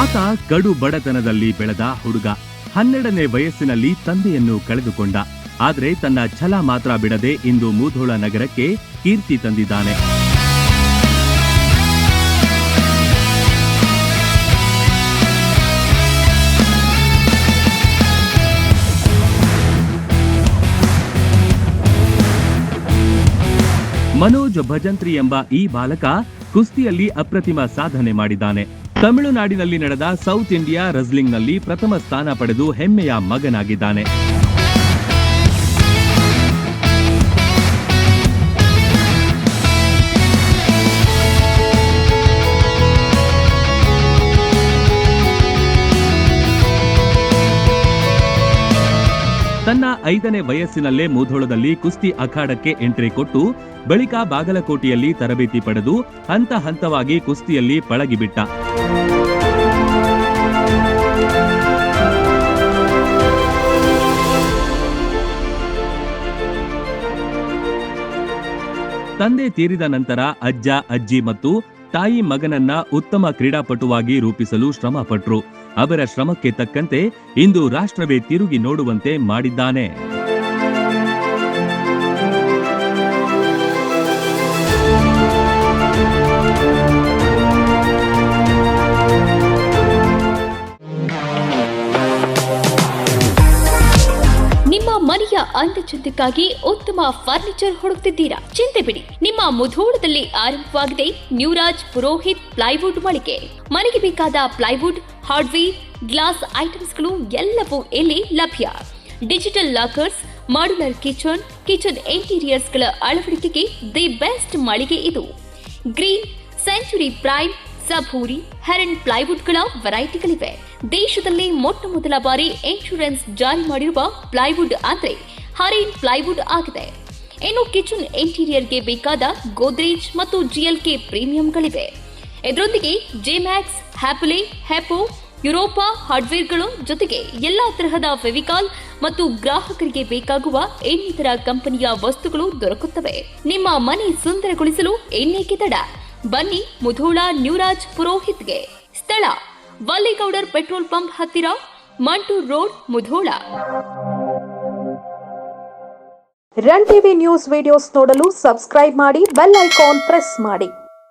ಆತ ಕಡು ಬಡತನದಲ್ಲಿ ಬೆಳೆದ ಹುಡುಗ. 12ನೇ ವಯಸ್ಸಿನಲ್ಲಿ ತಂದೆಯನ್ನು ಕಳೆದುಕೊಂಡ. ಆದರೆ ತನ್ನ ಛಲ ಮಾತ್ರ ಬಿಡದೆ ಇಂದು ಮುಧೋಳ ನಗರಕ್ಕೆ ಕೀರ್ತಿ ತಂದಿದ್ದಾನೆ. ಮನೋಜ್ ಭಜಂತ್ರಿ ಎಂಬ ಈ ಬಾಲಕ ಕುಸ್ತಿಯಲ್ಲಿ ಅಪ್ರತಿಮ ಸಾಧನೆ ಮಾಡಿದ್ದಾನೆ. ತಮಿಳುನಾಡಿನಲ್ಲಿ ನಡೆದ ಸೌತ್ ಇಂಡಿಯಾ ರಸ್ಲಿಂಗ್ನಲ್ಲಿ ಪ್ರಥಮ ಸ್ಥಾನ ಪಡೆದು ಹೆಮ್ಮೆಯ ಮಗನಾಗಿದ್ದಾನೆ. ತನ್ನ 5ನೇ ವಯಸ್ಸಿನಲ್ಲೇ ಮುಧೋಳದಲ್ಲಿ ಕುಸ್ತಿ ಅಖಾಡಕ್ಕೆ ಎಂಟ್ರಿ ಕೊಟ್ಟು ಬಳಿಕ ಬಾಗಲಕೋಟೆಯಲ್ಲಿ ತರಬೇತಿ ಪಡೆದು ಹಂತ ಹಂತವಾಗಿ ಕುಸ್ತಿಯಲ್ಲಿ ಪಳಗಿಬಿಟ್ಟ. ತಂದೆ ತೀರಿದ ನಂತರ ಅಜ್ಜ, ಅಜ್ಜಿ ಮತ್ತು ತಾಯಿ ಮಗನನ್ನ ಉತ್ತಮ ಕ್ರೀಡಾಪಟುವಾಗಿ ರೂಪಿಸಲು ಶ್ರಮಪಟ್ರು. ಅವರ ಶ್ರಮಕ್ಕೆ ತಕ್ಕಂತೆ ಇಂದು ರಾಷ್ಟ್ರವೇ ತಿರುಗಿ ನೋಡುವಂತೆ ಮಾಡಿದ್ದಾನೆ. ನಿಮ್ಮ ಮನೆಯ ಅಂದಚಂದಕ್ಕಾಗಿ ಉತ್ತಮ ಫರ್ನಿಚರ್ ಹುಡುಕ್ತಿದ್ದೀರಾ? ಚಿಂತೆ ಬಿಡಿ, ನಿಮ್ಮ ಮುಧೋಳದಲ್ಲಿ ಆರಂಭವಾಗಿದೆ ನ್ಯೂರಾಜ್ ಪುರೋಹಿತ್ ಪ್ಲೈವುಡ್ ಮಳಿಗೆ. ಮನೆಗೆ ಬೇಕಾದ ಪ್ಲೈವುಡ್, ಹಾರ್ಡ್ವೇರ್, ಗ್ಲಾಸ್ ಐಟಮ್ಸ್ಗಳು ಎಲ್ಲವೂ ಇಲ್ಲಿ ಲಭ್ಯ. ಡಿಜಿಟಲ್ ಲಾಕರ್ಸ್, ಮಾಡ್ಯುಲರ್ ಕಿಚನ್ ಇಂಟೀರಿಯರ್ಸ್ಗಳ ಅಳವಡಿಕೆಗೆ ದಿ ಬೆಸ್ಟ್ ಮಳಿಗೆ ಇದು. ಗ್ರೀನ್, ಸೆಂಚುರಿ ಪ್ರೈಮ್, ಸಬೂರಿ, ಹೆರನ್ ಪ್ಲೈವುಡ್ಗಳ ವೆರೈಟಿಗಳಿವೆ. ದೇಶದಲ್ಲಿ ಮೊಟ್ಟ ಮೊದಲ ಬಾರಿ ಇನ್ಶೂರೆನ್ಸ್ ಜಾರಿ ಮಾಡಿರುವ ಪ್ಲೈವುಡ್ ಅಂದ್ರೆ ಹರೇನ್ ಪ್ಲೈವುಡ್ ಆಗಿದೆ. ಇನ್ನು ಕಿಚನ್ ಇಂಟೀರಿಯರ್ಗೆ ಬೇಕಾದ ಗೋದ್ರೇಜ್ ಮತ್ತು GLK ಪ್ರೀಮಿಯಂಗಳಿವೆ. ಇದರೊಂದಿಗೆ ಜೆಮ್ಯಾಕ್ಸ್, ಹ್ಯಾಪುಲೆ, ಹೆಪೋ, ಯುರೋಪಾ ಹಾರ್ಡ್ವೇರ್ಗಳು ಜೊತೆಗೆ ಎಲ್ಲಾ ತರಹದ ಫೆವಿಕಾಲ್ ಮತ್ತು ಗ್ರಾಹಕರಿಗೆ ಬೇಕಾಗುವ ಇನ್ನಿತರ ಕಂಪನಿಯ ವಸ್ತುಗಳು ದೊರಕುತ್ತವೆ. ನಿಮ್ಮ ಮನೆ ಸುಂದರಗೊಳಿಸಲು ಇನ್ನೇಕೆ ತಡ? ಬನ್ನಿ ಮುಧೋಳ ನ್ಯೂರಾಜ್ ಪುರೋಹಿತ್ಗೆ. ಸ್ಥಳ ವಲ್ಲಿಗೌಡರ್ ಪೆಟ್ರೋಲ್ ಪಂಪ್ ಹತ್ತಿರ, Mantur road, Mudhol. Run TV news videos ನೋಡಲು ಸಬ್ಸ್ಕ್ರೈಬ್ ಮಾಡಿ, ಬೆಲ್ ಐಕಾನ್ ಪ್ರೆಸ್ ಮಾಡಿ.